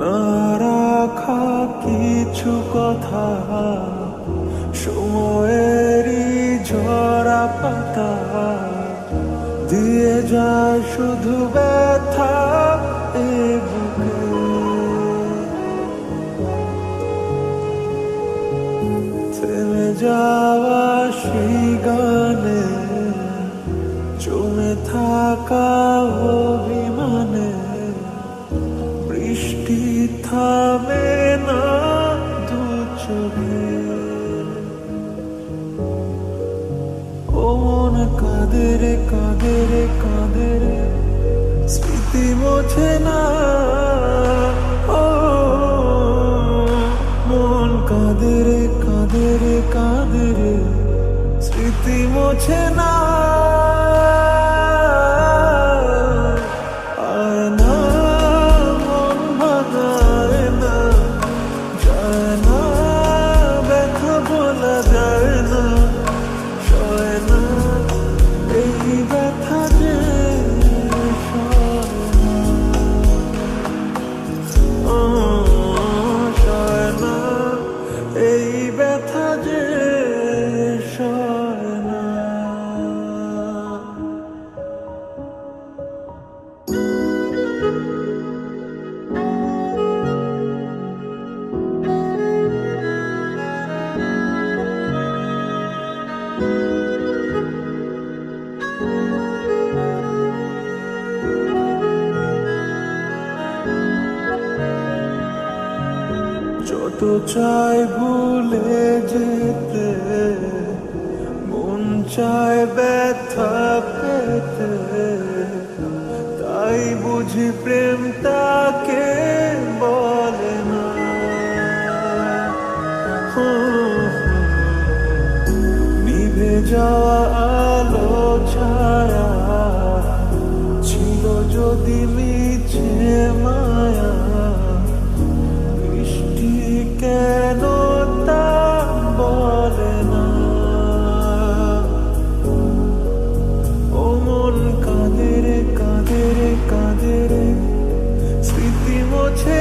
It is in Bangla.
না রাখা কিছু কথা, সময়েরই ঝরা পাতা দিয়ে যায় শুধু ব্যথা এ বুকে। থেমে যাওয়া সেই গানে, জমে থাকা অভিমানে, বৃষ্টি থামে না দু চোখে। ও মন কাঁদে রে কাঁদে রে কাঁদে রে, স্মৃতি মোছে না। ও মন কাঁদে রে কাঁদে রে কাঁদে রে, স্মৃতি মোছে না। আয় না মন ভাঙায় না, যায় না ব্যথা বলা যায় না, সয় না এই ব্যথা যে সয় না। ও সয় না এই ব্যথা যে সয় না। যত চাই ভুলে যেতে, মন চায় ব্যথা পেতে, তাই বুঝি প্রেম তাকে বলে না। নিভে যাওয়া আলো ছায়া ছিল যদি মিছে মায়া, কেন তা বলে না। ও মন কাঁদে রে কাঁদে রে কাঁদে রে, স্মৃতি মোছে